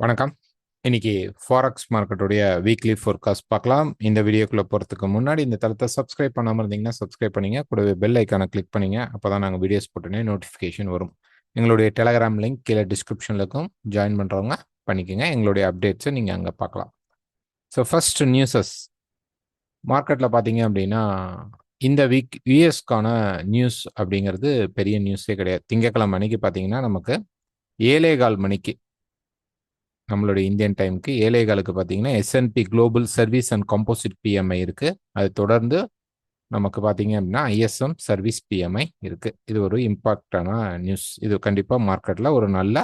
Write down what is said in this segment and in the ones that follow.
வணக்கம். இன்னைக்கு forex மார்க்கெட்டுடைய weekly forecast பார்க்கலாம். இந்த வீடியோக்குள்ள போறதுக்கு முன்னாடி இந்த தளத்தை சப்ஸ்கிரைப் பண்ணாம இருந்தீங்கன்னா சப்ஸ்கிரைப் பண்ணீங்க. கூடவே பெல் ஐக்கானை கிளிக் பண்ணீங்க. அப்பதான் நாங்கள் வீடியோஸ் போட்டோன்னே நோட்டிஃபிகேஷன் வரும். எங்களுடைய டெலகிராம் லிங்க் கீழே டிஸ்கிரிப்ஷன்ல இருக்கும். ஜாயின் பண்றவங்க பண்ணிக்கோங்க. எங்களுடைய அப்டேட்ஸை நீங்க அங்க பார்க்கலாம். ஸோ ஃபர்ஸ்ட் நியூஸஸ் மார்க்கெட்ல பார்த்தீங்க அப்படின்னா இந்த வீக் யூஎஸ்க்கான நியூஸ் அப்படிங்கிறது பெரிய நியூஸே கிடையாது. திங்கட்கிழமை அன்னைக்கு பார்த்தீங்கன்னா நமக்கு 7:15 மணிக்கு நம்மளுடைய இந்தியன் டைமுக்கு 7:15க்கு பார்த்தீங்கன்னா S&P global service and composite BMI இருக்கு. அது தொடர்ந்து நமக்கு பார்த்தீங்க அப்படின்னா ISM சர்வீஸ் பிஎம்ஐ இருக்கு. இது ஒரு இம்பாக்டான நியூஸ். இது கண்டிப்பாக மார்க்கெட்டில் ஒரு நல்ல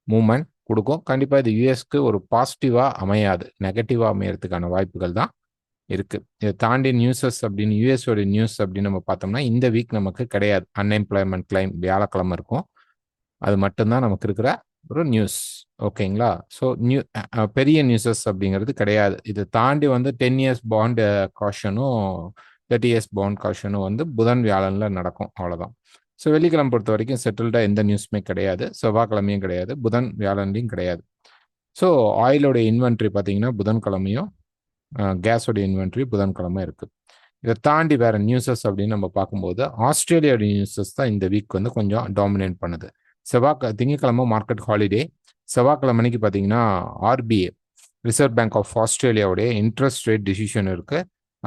மூவ்மெண்ட் கொடுக்கும். கண்டிப்பாக இது யூஎஸ்க்கு ஒரு பாசிட்டிவாக அமையாது, நெகட்டிவாக அமையறதுக்கான வாய்ப்புகள் தான் இருக்கு. இதை தாண்டி நியூஸஸ் அப்படின்னு யூஎஸோட நியூஸ் அப்படின்னு நம்ம பார்த்தோம்னா இந்த வீக் நமக்கு கிடையாது. அன்எம்ப்ளாய்மெண்ட் கிளைம் வியாழக்கிழமை இருக்கும். அது மட்டும்தான் நமக்கு இருக்கிற ஒரு நியூஸ். ஓகேங்களா? ஸோ பெரிய நியூஸஸ் அப்படிங்கிறது கிடையாது. இதை தாண்டி வந்து 10 இயர்ஸ் பாண்ட் காஷனும் 30 இயர்ஸ் பாண்ட் காஷனும் வந்து புதன் வியாழன்ல நடக்கும். அவ்வளோதான். ஸோ வெள்ளிக்கிழமை பொறுத்த வரைக்கும் செட்டில்டாக எந்த நியூஸுமே கிடையாது. செவ்வாய்க்கிழமையும் கிடையாது, புதன் வியாழன்லையும் கிடையாது. ஸோ ஆயிலோடைய இன்வென்ட்ரி பார்த்தீங்கன்னா புதன்கிழமையும், கேஸோடைய இன்வென்ட்ரி புதன்கிழமை இருக்கு. இதை தாண்டி வேற நியூஸஸ் அப்படின்னு நம்ம பார்க்கும்போது ஆஸ்திரேலியாவுடைய நியூஸஸ் தான் இந்த வீக் வந்து கொஞ்சம் டாமினேட் பண்ணுது. திங்கக்கிழமை மார்க்கெட் ஹாலிடே. செவ்வாய்க்கிழமைக்கு பார்த்தீங்கன்னா ஆர்பிஐ ரிசர்வ் பேங்க் ஆஃப் ஆஸ்திரேலியாவுடைய இன்ட்ரெஸ்ட் ரேட் டிசிஷன் இருக்கு.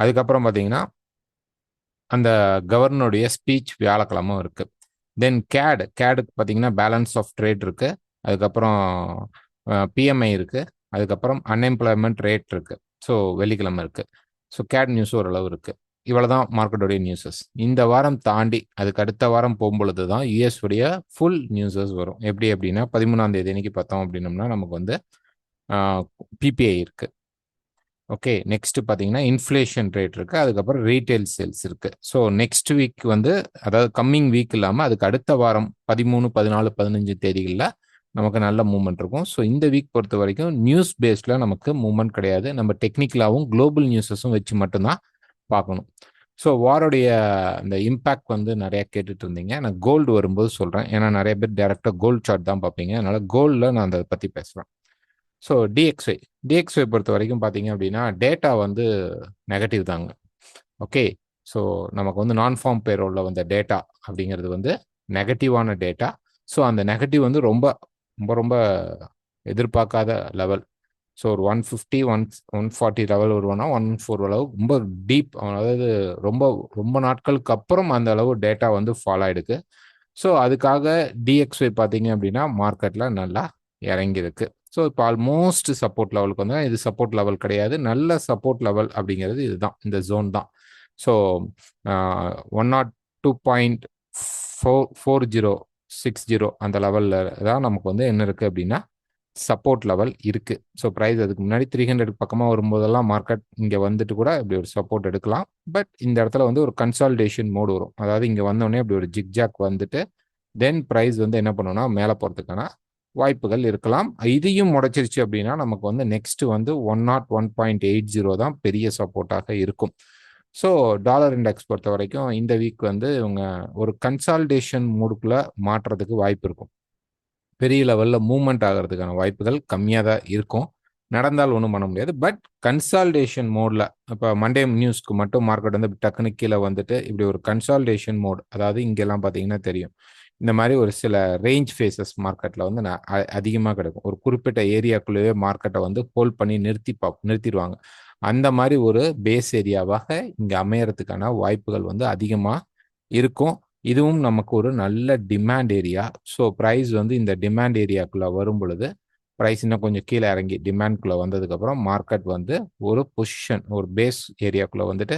அதுக்கப்புறம் பார்த்தீங்கன்னா அந்த கவர்னருடைய ஸ்பீச் வியாழக்கிழமை இருக்கு. தென் கேடுக்கு பார்த்தீங்கன்னா பேலன்ஸ் ஆஃப் ட்ரேட் இருக்கு. அதுக்கப்புறம் பிஎம்ஐ இருக்கு. அதுக்கப்புறம் அன்எம்ப்ளாய்மெண்ட் ரேட் இருக்கு. ஸோ வெள்ளிக்கிழமை இருக்கு. ஸோ கேட் நியூஸ் ஓரளவு இருக்கு. இவ்வளவுதான் மார்க்கெட்டோடைய நியூஸஸ். இந்த வாரம் தாண்டி அதுக்கு அடுத்த வாரம் போகும்பொழுது தான் யூஎஸ் உடைய ஃபுல் நியூஸஸ் வரும். எப்படி அப்படின்னா 13ஆம் தேதி அன்னைக்கு பார்த்தோம் அப்படின்னம்னா நமக்கு வந்து பிபிஐ இருக்கு. ஓகே, நெக்ஸ்ட் பார்த்தீங்கன்னா இன்ஃப்ளேஷன் ரேட் இருக்கு. அதுக்கப்புறம் ரீட்டைல் சேல்ஸ் இருக்கு. ஸோ நெக்ஸ்ட் வீக் வந்து அதாவது கம்மிங் வீக் இல்லாமல் அதுக்கு அடுத்த வாரம் 13, 14, 15 தேதிகளில் நமக்கு நல்ல மூவ்மெண்ட் இருக்கும். ஸோ இந்த வீக் பொறுத்த வரைக்கும் நியூஸ் பேஸ்டில் நமக்கு மூவ்மெண்ட் கிடையாது. நம்ம டெக்னிக்கலாகவும் குளோபல் நியூஸஸும் வச்சு மட்டும்தான் பார்க்கணும். ஸோ வாரோடைய இந்த இம்பேக்ட் வந்து நிறைய கேட்டுட்டு இருந்தீங்க. நான் கோல்டு வரும்போது சொல்கிறேன். ஏன்னா நிறைய பேர் டேரெக்டாக கோல்டு சார்ட் தான் பார்ப்பீங்க. அதனால கோல்டில் நான் அதை பற்றி பேசுகிறேன். ஸோ டிஎக்ஸ்ஒய் பொறுத்த வரைக்கும் பார்த்தீங்க அப்படின்னா டேட்டா வந்து நெகட்டிவ் தாங்க. ஓகே, ஸோ நமக்கு வந்து நான் ஃபார்ம் பேரோலில் வந்த டேட்டா அப்படிங்கிறது வந்து நெகட்டிவான டேட்டா. ஸோ அந்த நெகட்டிவ் வந்து ரொம்ப ரொம்ப ரொம்ப எதிர்பார்க்காத லெவல். ஸோ ஒரு 150 140 லெவல் வருவானா 114 அளவு ரொம்ப டீப், அதாவது ரொம்ப ரொம்ப நாட்களுக்கு அப்புறம் அந்த அளவு டேட்டா வந்து ஃபாலோ ஆயிடுக்கு. ஸோ அதுக்காக டிஎக்ஸ்ஒய் பார்த்தீங்க அப்படின்னா மார்க்கெட்டில் நல்லா இறங்கியிருக்கு. ஸோ இப்போ ஆல்மோஸ்ட் சப்போர்ட் லெவலுக்கு வந்து இது சப்போர்ட் லெவல் கிடையாது, நல்ல சப்போர்ட் லெவல் அப்படிங்கிறது இதுதான், இந்த ஜோன் தான். ஸோ 102.4060 அந்த லெவலில் தான் நமக்கு வந்து என்ன இருக்குது அப்படின்னா சப்போர்ட் லெவல் இருக்கு. ஸோ ப்ரைஸ் அதுக்கு முன்னாடி 300 பக்கமாக வரும்போதெல்லாம் மார்க்கெட் இங்கே வந்துட்டு கூட இப்படி ஒரு சப்போர்ட் எடுக்கலாம். பட் இந்த இடத்துல வந்து ஒரு கன்சால்டேஷன் மோடு வரும். அதாவது இங்கே வந்தோடனே இப்படி ஒரு ஜிக்ஜாக் வந்துட்டு தென் ப்ரைஸ் வந்து என்ன பண்ணுன்னா மேலே போகிறதுக்கான வாய்ப்புகள் இருக்கலாம். இதையும் முடைச்சிருச்சு அப்படின்னா நமக்கு வந்து நெக்ஸ்ட் வந்து 101.80 தான் பெரிய சப்போர்ட்டாக இருக்கும். ஸோ டாலர் இண்டெக்ஸ் பொறுத்த வரைக்கும் இந்த வீக் வந்து இவங்க ஒரு கன்சால்டேஷன் மூடுக்குள்ள மாற்றுறதுக்கு வாய்ப்பு இருக்கும். பெரிய லெவலில் மூவ்மெண்ட் ஆகிறதுக்கான வாய்ப்புகள் கம்மியாக தான் இருக்கும். நடந்தால் ஒன்றும் பண்ண முடியாது. பட் கன்சால்டேஷன் மோடில் இப்போ மண்டே நியூஸ்க்கு மட்டும் மார்க்கெட் வந்து டக்குனு கீழே வந்துட்டு இப்படி ஒரு கன்சால்டேஷன் மோட், அதாவது இங்கெல்லாம் பார்த்தீங்கன்னா தெரியும் இந்த மாதிரி ஒரு சில ரேஞ்ச் ஃபேஸஸ் மார்க்கெட்டில் வந்து அதிகமாக கிடைக்கும். ஒரு குறிப்பிட்ட ஏரியாக்குள்ளேயே மார்க்கெட்டை வந்து ஹோல்ட் பண்ணி நிறுத்திடுவாங்க. அந்த மாதிரி ஒரு பேஸ் ஏரியாவாக இங்கே அமையறதுக்கான வாய்ப்புகள் வந்து அதிகமாக இருக்கும். இதுவும் நமக்கு ஒரு நல்ல டிமாண்ட் ஏரியா. ஸோ ப்ரைஸ் வந்து இந்த டிமாண்ட் ஏரியாக்குள்ளே வரும் பொழுது ப்ரைஸ் இன்னும் கொஞ்சம் கீழே இறங்கி டிமாண்ட்குள்ளே வந்ததுக்கப்புறம் மார்க்கெட் வந்து ஒரு பொசிஷன் ஒரு பேஸ் ஏரியாக்குள்ளே வந்துட்டு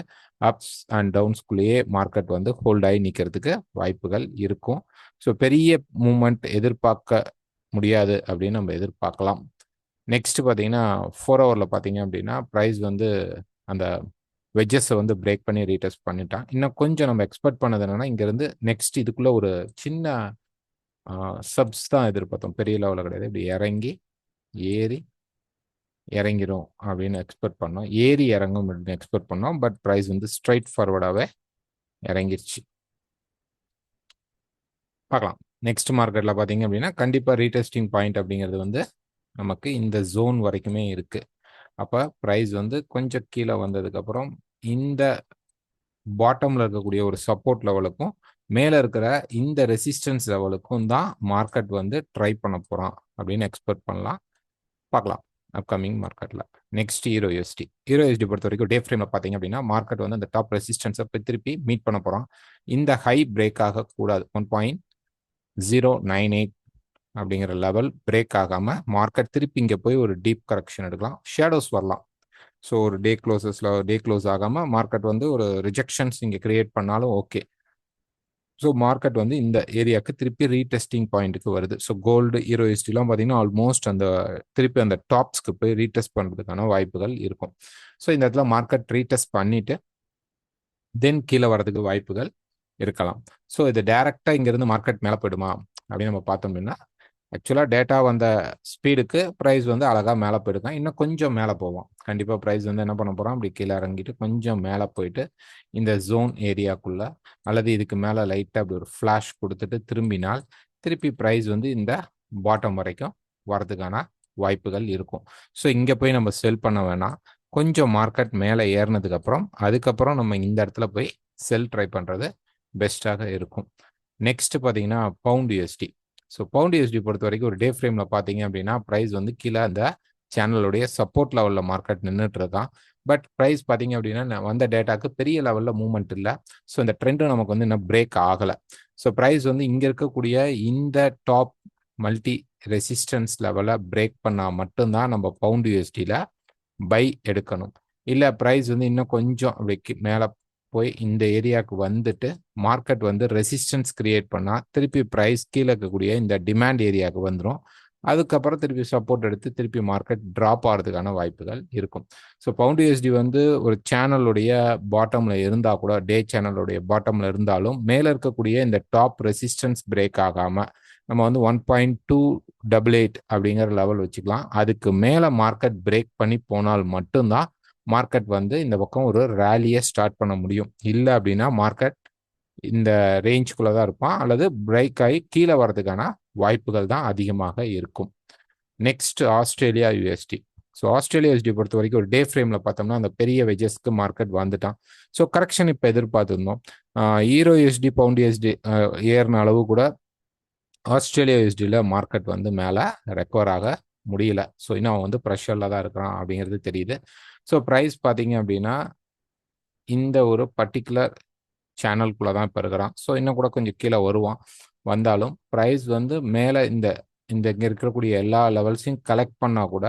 அப்ஸ் அண்ட் டவுன்ஸ்குள்ளேயே மார்க்கெட் வந்து ஹோல்ட் ஆகி நிற்கிறதுக்கு வாய்ப்புகள் இருக்கும். ஸோ பெரிய மூமெண்ட் எதிர்பார்க்க முடியாது அப்படின்னு நம்ம எதிர்பார்க்கலாம். நெக்ஸ்ட் பார்த்தீங்கன்னா 4 ஹவரில் பார்த்தீங்க அப்படின்னா ப்ரைஸ் வந்து அந்த வெஜ்ஜஸை வந்து பிரேக் பண்ணி ரீடெஸ்ட் பண்ணிட்டான். இன்னும் கொஞ்சம் நம்ம எக்ஸ்பெக்ட் பண்ணது என்னன்னா இங்கேருந்து நெக்ஸ்ட் இதுக்குள்ளே ஒரு சின்ன சப்ஸ் தான் எதிர்பார்த்தோம், பெரிய லெவலில் கிடையாது. இப்படி இறங்கி ஏறி இறங்கிடும் அப்படின்னு எக்ஸ்பெக்ட் பண்ணோம். ஏறி இறங்கும் அப்படின்னு எக்ஸ்பெக்ட் பண்ணோம். பட் ப்ரைஸ் வந்து ஸ்ட்ரைட் ஃபார்வர்டாகவே இறங்கிருச்சு. பார்க்கலாம். நெக்ஸ்ட் மார்க்கெட்டில் பார்த்தீங்க அப்படின்னா கண்டிப்பாக ரீடெஸ்டிங் பாயிண்ட் அப்படிங்கிறது வந்து நமக்கு இந்த ஜோன் வரைக்குமே இருக்கு. அப்போ ப்ரைஸ் வந்து கொஞ்சம் கீழே வந்ததுக்கப்புறம் இந்த பாட்டமில் இருக்கக்கூடிய ஒரு சப்போர்ட் லெவலுக்கும் மேலே இருக்கிற இந்த ரெசிஸ்டன்ஸ் லெவலுக்கும் தான் மார்க்கெட் வந்து ட்ரை பண்ண போகிறான் அப்படின்னு எக்ஸ்பெக்ட் பண்ணலாம். பார்க்கலாம் அப்கமிங் மார்க்கெட்டில். நெக்ஸ்ட் ஹீரோ யூஎஸ்டி பொறுத்த வரைக்கும் டே ஃப்ரேமில் பார்த்தீங்க அப்படின்னா மார்க்கெட் வந்து அந்த டாப் ரெசிஸ்டன்ஸை போய் திருப்பி மீட் பண்ண போகிறோம். இந்த ஹை பிரேக் ஆகக்கூடாது. 1.098 அப்படிங்கிற லெவல் பிரேக் ஆகாமல் மார்க்கெட் திருப்பி இங்கே போய் ஒரு டீப் கரெக்ஷன் எடுக்கலாம். ஷேடோஸ் வரலாம். ஸோ ஒரு டே க்ளோஸ் ஆகாமல் மார்க்கெட் வந்து ஒரு ரிஜெக்ஷன்ஸ் இங்கே கிரியேட் பண்ணாலும் ஓகே. ஸோ மார்க்கெட் வந்து இந்த ஏரியாவுக்கு திருப்பி ரீடெஸ்டிங் பாயிண்ட்டுக்கு வருது. ஸோ கோல்டு ஹீரோயிஸ்டிலாம் பார்த்தீங்கன்னா ஆல்மோஸ்ட் அந்த திருப்பி அந்த டாப்ஸ்க்கு போய் ரீடெஸ்ட் பண்ணுறதுக்கான வாய்ப்புகள் இருக்கும். ஸோ இந்த இடத்துல மார்க்கெட் ரீடெஸ்ட் பண்ணிட்டு தென் கீழே வரதுக்கு வாய்ப்புகள் இருக்கலாம். ஸோ இது டைரெக்டாக இங்கேருந்து மார்க்கெட் மேலே போயிடுமா அப்படின்னு நம்ம பார்த்தோம் அப்படின்னா ஆக்சுவலாக டேட்டா வந்த ஸ்பீடுக்கு ப்ரைஸ் வந்து அழகாக மேலே போயிருக்கான். இன்னும் கொஞ்சம் மேலே போவோம். கண்டிப்பாக ப்ரைஸ் வந்து என்ன பண்ண போகிறோம், அப்படி கீழே இறங்கிட்டு கொஞ்சம் மேலே போயிட்டு இந்த ஜோன் ஏரியாக்குள்ளே அல்லது இதுக்கு மேலே லைட்டாக அப்படி ஒரு ஃப்ளாஷ் கொடுத்துட்டு திரும்பினால் திருப்பி ப்ரைஸ் வந்து இந்த பாட்டம் வரைக்கும் வரதுக்கான வாய்ப்புகள் இருக்கும். ஸோ இங்கே போய் நம்ம செல் பண்ண வேணாம். கொஞ்சம் மார்க்கெட் மேலே ஏறினதுக்கப்புறம் அதுக்கப்புறம் நம்ம இந்த இடத்துல போய் செல் ட்ரை பண்ணுறது பெஸ்ட்டாக இருக்கும். நெக்ஸ்ட் பார்த்தீங்கன்னா pound USD. So pound USD பொறுத்த வரைக்கும் ஒரு டே ஃப்ரேமில் பார்த்தீங்க அப்படின்னா ப்ரைஸ் வந்து கீழே அந்த சேனலுடைய சப்போர்ட் லெவலில் மார்க்கெட் நின்றுட்டு இருக்கான். பட் ப்ரைஸ் பார்த்தீங்க அப்படின்னா வந்த டேட்டாக்கு பெரிய லெவலில் மூவ்மெண்ட் இல்லை. ஸோ இந்த ட்ரெண்டும் நமக்கு வந்து இன்னும் பிரேக் ஆகலை. ஸோ ப்ரைஸ் வந்து இங்கே இருக்கக்கூடிய இந்த டாப் மல்டி ரெசிஸ்டன்ஸ் லெவலை பிரேக் பண்ணால் மட்டும்தான் நம்ம பவுண்ட் யூஎஸ்டியில் பை எடுக்கணும். இல்லை ப்ரைஸ் வந்து இன்னும் கொஞ்சம் அப்படி மேலே போய் இந்த ஏரியாவுக்கு வந்துட்டு மார்க்கெட் வந்து ரெசிஸ்டன்ஸ் கிரியேட் பண்ணால் திருப்பி ப்ரைஸ் கீழே இருக்கக்கூடிய இந்த டிமாண்ட் ஏரியாவுக்கு வந்துடும். அதுக்கப்புறம் திருப்பி சப்போர்ட் எடுத்து திருப்பி மார்க்கெட் ட்ராப் ஆகிறதுக்கான வாய்ப்புகள் இருக்கும். ஸோ பவுண்ட் யூஎஸ்டி வந்து ஒரு சேனலுடைய பாட்டமில் இருந்தால் கூட, டே சேனலுடைய பாட்டமில் இருந்தாலும் மேலே இருக்கக்கூடிய இந்த டாப் ரெசிஸ்டன்ஸ் பிரேக் ஆகாமல் நம்ம வந்து 1.288 அப்படிங்கிற லெவல் வச்சுக்கலாம். அதுக்கு மேலே மார்க்கெட் பிரேக் பண்ணி போனால் மட்டும்தான் மார்க்கெட் வந்து இந்த பக்கம் ஒரு ரேலியை ஸ்டார்ட் பண்ண முடியும். இல்லை அப்படின்னா மார்க்கெட் இந்த ரேஞ்சுக்குள்ளே தான் இருப்பான் அல்லது பிரேக் ஆகி கீழே வர்றதுக்கான வாய்ப்புகள் தான் அதிகமாக இருக்கும். Next Australia USD. So Australia USD பொறுத்த வரைக்கும் ஒரு டே ஃப்ரேமில் பார்த்தோம்னா அந்த பெரிய வெஜஸ்க்கு மார்க்கெட் வந்துட்டான். ஸோ கரெக்ஷன் இப்போ எதிர்பார்த்துருந்தோம். ஈரோ யூஎஸ்டி பவுண்ட் யூஎஸ்டி ஏறின அளவு கூட ஆஸ்திரேலியா யூஎஸ்டியில் மார்க்கெட் வந்து மேலே ரெக்கவர் ஆக முடியல. ஸோ இன்னும் அவன் வந்து ப்ரெஷரில் தான் இருக்கிறான் அப்படிங்கிறது தெரியுது. ஸோ ப்ரைஸ் பார்த்தீங்க அப்படின்னா இந்த ஒரு பர்டிகுலர் சேனலுக்குள்ளே தான் இப்போ இருக்கிறான். ஸோ இன்னும் கூட கொஞ்சம் கீழே வந்தாலும் ப்ரைஸ் வந்து மேலே இந்த இங்கே இருக்கக்கூடிய எல்லா லெவல்ஸையும் கலெக்ட் பண்ணால் கூட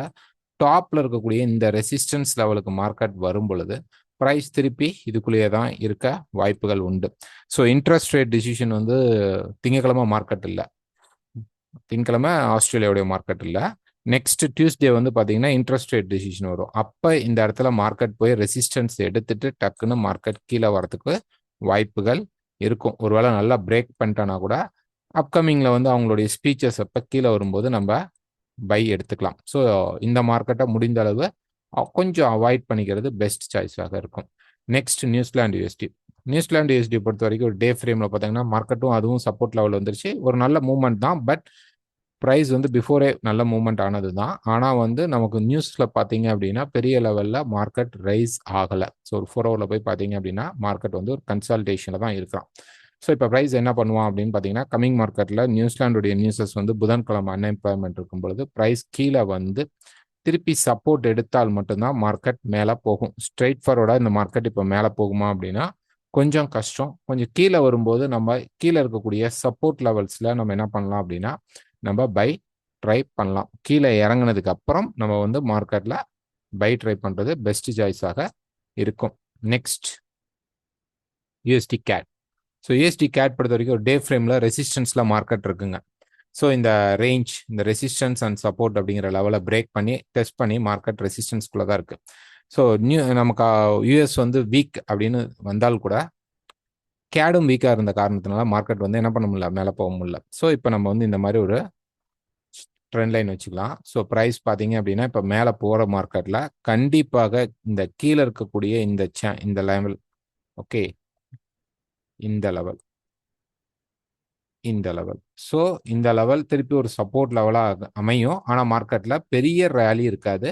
டாப்பில் இருக்கக்கூடிய இந்த ரெசிஸ்டன்ஸ் லெவலுக்கு மார்க்கெட் வரும் பொழுது ப்ரைஸ் திருப்பி இதுக்குள்ளேயே தான் இருக்க வாய்ப்புகள் உண்டு. ஸோ இன்ட்ரெஸ்ட் ரேட் டிசிஷன் வந்து திங்கக்கிழமை மார்க்கெட் இல்லை, திங்கக்கிழமை ஆஸ்திரேலியாவுடைய மார்க்கெட் இல்லை. நெக்ஸ்ட் டியூஸ்டே வந்து பார்த்தீங்கன்னா இன்ட்ரெஸ்ட் ரேட் டிசிஷன் வரும். அப்போ இந்த இடத்துல மார்க்கெட் போய் ரெசிஸ்டன்ஸ் எடுத்துட்டு டக்குன்னு மார்க்கெட் கீழே வரதுக்கு வாய்ப்புகள் இருக்கும். ஒருவேளை நல்லா பிரேக் பண்ணிட்டானா கூட அப்கமிங்கில் வந்து அவங்களுடைய ஸ்பீச்சஸ் அப்போ கீழே வரும்போது நம்ம பை எடுத்துக்கலாம். ஸோ இந்த மார்க்கெட்டை முடிந்த அளவு கொஞ்சம் அவாய்ட் பண்ணிக்கிறது பெஸ்ட் சாய்ஸாக இருக்கும். நெக்ஸ்ட் நியூசிலாந்து யூஎஸ்டி பொறுத்த வரைக்கும் ஒரு டே ஃப்ரேமில் பார்த்தீங்கன்னா மார்க்கெட்டும் அதுவும் சப்போர்ட் லெவல் வந்துருச்சு. ஒரு நல்ல மூவ்மெண்ட் தான். பட் ப்ரைஸ் வந்து பிஃபோரே நல்ல மூவ்மெண்ட் ஆனது தான். ஆனால் வந்து நமக்கு நியூஸில் பார்த்தீங்க அப்படின்னா பெரிய லெவலில் மார்க்கெட் ரைஸ் ஆகலை. ஸோ ஒரு 4 ஹவரில் போய் பார்த்தீங்க அப்படின்னா மார்க்கெட் வந்து ஒரு கன்சல்டேஷனில் தான் இருக்கான். ஸோ இப்போ ப்ரைஸ் என்ன பண்ணுவான் அப்படின்னு பார்த்தீங்கன்னா கமிங் மார்க்கெட்டில் நியூசிலாண்டுடைய நியூஸஸ் வந்து புதன்கிழமை அன்எம்ப்ளாய்மெண்ட் இருக்கும் பொழுது ப்ரைஸ் கீழே வந்து திருப்பி சப்போர்ட் எடுத்தால் மட்டும்தான் மார்க்கெட் மேலே போகும். ஸ்ட்ரெயிட் ஃபார்வர்டாக இந்த மார்க்கெட் இப்போ மேலே போகுமா அப்படின்னா கொஞ்சம் கஷ்டம். கொஞ்சம் கீழே வரும்போது நம்ம கீழே இருக்கக்கூடிய சப்போர்ட் லெவல்ஸில் நம்ம என்ன பண்ணலாம் அப்படின்னா நம்ம பை ட்ரை பண்ணலாம். கீழே இறங்கினதுக்கு அப்புறம் நம்ம வந்து மார்க்கெட்டில் பை ட்ரை பண்ணுறது பெஸ்ட் சாய்ஸாக இருக்கும். Next USD CAD. So USD CAD பொறுத்த வரைக்கும் ஒரு டே ஃப்ரேமில் ரெசிஸ்டன்ஸில் மார்க்கெட் இருக்குங்க. ஸோ இந்த ரேஞ்ச், இந்த ரெசிஸ்டன்ஸ் அண்ட் சப்போர்ட் அப்படிங்கிற லெவலை பிரேக் பண்ணி டெஸ்ட் பண்ணி மார்க்கெட் ரெசிஸ்டன்ஸ்குள்ளே தான் இருக்குது. ஸோ நமக்கு யூஎஸ் வந்து வீக் அப்படின்னு வந்தால் கூட கேடும் வீக்காக இருந்த காரணத்தினால மார்க்கெட் வந்து என்ன பண்ண முடியல, மேலே போக முடியல. ஸோ இப்போ நம்ம வந்து இந்த மாதிரி ஒரு ட்ரெண்ட் லைன் வச்சுக்கலாம். ஸோ ப்ரைஸ் பார்த்தீங்க அப்படின்னா இப்போ மேலே போகிற மார்க்கெட்டில் கண்டிப்பாக இந்த கீழே இருக்கக்கூடிய இந்த லெவல், ஓகே, இந்த லெவல் இந்த லெவல். ஸோ இந்த லெவல் திருப்பி ஒரு சப்போர்ட் லெவலாக அமையும். ஆனால் மார்க்கெட்டில் பெரிய ரேலி இருக்காது.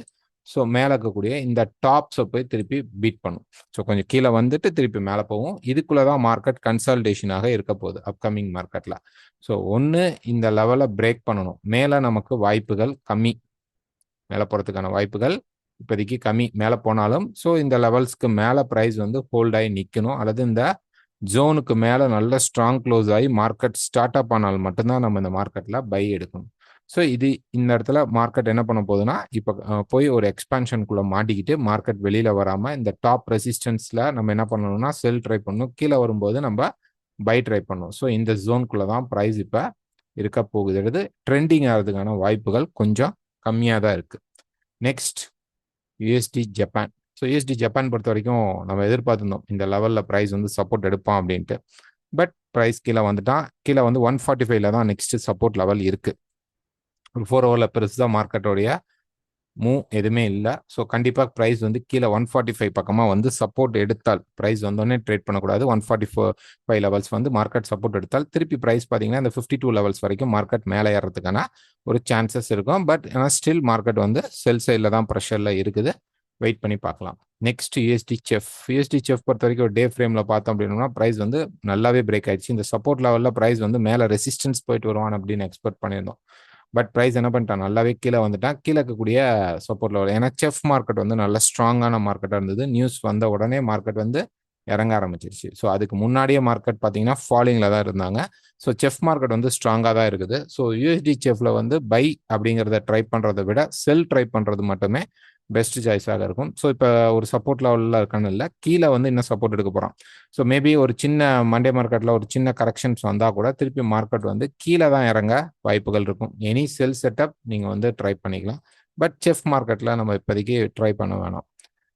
ஸோ மேலே இருக்கக்கூடிய இந்த டாப்ஸை போய் திருப்பி பீட் பண்ணும். ஸோ கொஞ்சம் கீழே வந்துட்டு திருப்பி மேலே போகும். இதுக்குள்ளே தான் மார்க்கெட் கன்சல்டேஷனாக இருக்க போகுது அப்கமிங் மார்க்கெட்டில். ஸோ ஒன்று இந்த லெவலை பிரேக் பண்ணணும். மேலே நமக்கு வாய்ப்புகள் கம்மி, மேலே போகிறதுக்கான வாய்ப்புகள் இப்போதைக்கு கம்மி. மேலே போனாலும் ஸோ இந்த லெவல்ஸ்க்கு மேலே ப்ரைஸ் வந்து ஹோல்ட் ஆகி நிற்கணும், அல்லது இந்த ஜோனுக்கு மேலே நல்ல ஸ்ட்ராங் க்ளோஸ் ஆகி மார்க்கெட் ஸ்டார்ட் அப் ஆனால் மட்டும்தான் நம்ம இந்த மார்க்கெட்டில் பை எடுக்கணும். ஸோ இது இந்த இடத்துல மார்க்கெட் என்ன பண்ண போகுதுன்னா, இப்போ போய் ஒரு எக்ஸ்பான்ஷனுக்குள்ளே மாட்டிக்கிட்டு மார்க்கெட் வெளியில் வராமல் இந்த டாப் ரெசிஸ்டன்ஸில் நம்ம என்ன பண்ணணும்னா செல் ட்ரை பண்ணணும். கீழே வரும்போது நம்ம பை ட்ரை பண்ணணும். ஸோ இந்த ஜோனுக்குள்ளே தான் ப்ரைஸ் இப்போ இருக்க போகுது. ட்ரெண்டிங் ஆகிறதுக்கான வாய்ப்புகள் கொஞ்சம் கம்மியாக தான் இருக்குது. Next USD Japan. So USD Japan பொறுத்த வரைக்கும் நம்ம எதிர்பார்த்துருந்தோம் இந்த லெவலில் ப்ரைஸ் வந்து சப்போர்ட் எடுப்பான் அப்படின்ட்டு. பட் ப்ரைஸ் கீழே வந்துட்டான். கீழே வந்து 145 தான் நெக்ஸ்ட் சப்போர்ட் லெவல் இருக்குது. 4 ஹவரில் பெருசுதான் மார்க்கெட்டோடைய மூவ் எதுவுமே இல்லை. ஸோ கண்டிப்பாக ப்ரைஸ் வந்து கீழே 145 பக்கமாக வந்து சப்போர்ட் எடுத்தால், ப்ரைஸ் வந்தோடனே ட்ரேட் பண்ணக்கூடாது. 145 லெவல்ஸ் வந்து மார்க்கெட் சப்போர்ட் எடுத்தால் திருப்பி ப்ரைஸ் பார்த்தீங்கன்னா இந்த 52 லெவல்ஸ் வரைக்கும் மார்க்கெட் மேலே ஏறதுக்கான ஒரு சான்சஸ் இருக்கும். பட் ஆனால் ஸ்டில் மார்க்கெட் வந்து செல் சைடில் தான் ப்ரெஷரில் இருக்குது. வெயிட் பண்ணி பார்க்கலாம். Next USD chef. USD chef பொறுத்த வரைக்கும் ஒரு டே ஃப்ரேமில் பார்த்தோம் அப்படின்னா ப்ரைஸ் வந்து நல்லாவே பிரேக் ஆயிடுச்சு. இந்த சப்போர்ட் லெவலில் ப்ரைஸ் வந்து மேலே ரெசிஸ்டன்ஸ் போயிட்டு வருவான் அப்படின்னு எக்ஸ்பெக்ட் பண்ணியிருந்தோம். பட் ப்ரைஸ் என்ன பண்ணிட்டான், நல்லாவே கீழே வந்துட்டான். கீழே இருக்கக்கூடிய சப்போர்ட் லெவல், ஏன்னா செஃப் மார்க்கெட் வந்து நல்ல ஸ்ட்ராங்கான மார்க்கெட்டாக இருந்தது. நியூஸ் வந்த உடனே மார்க்கெட் வந்து இறங்க ஆரம்பிச்சிருச்சு. ஸோ அதுக்கு முன்னாடியே மார்க்கெட் பார்த்தீங்கன்னா ஃபாலிங்கில் தான் இருந்தாங்க. ஸோ செஃப் மார்க்கெட் வந்து ஸ்ட்ராங்காக தான் இருக்குது. ஸோ யூஎஸ்டி செஃப்ல வந்து பை அப்படிங்கிறத ட்ரை பண்ணுறதை விட செல் ட்ரை பண்ணுறது மட்டுமே பெஸ்ட் சாய்ஸாக இருக்கும். ஸோ இப்போ ஒரு சப்போர்ட் லெவலில் இருக்கான்னு இல்லை, கீழே வந்து இன்னும் சப்போர்ட் எடுக்க போகிறோம். ஸோ மேபி ஒரு சின்ன மண்டே மார்க்கெட்டில் ஒரு சின்ன கரெக்ஷன்ஸ் வந்தால் கூட திருப்பி மார்க்கெட் வந்து கீழே தான் இறங்க வாய்ப்புகள் இருக்கும். எனி செல் செட்டப் நீங்கள் வந்து ட்ரை பண்ணிக்கலாம். பட் செஃப் மார்க்கெட்டில் நம்ம இப்போதைக்கு ட்ரை பண்ண வேணாம்.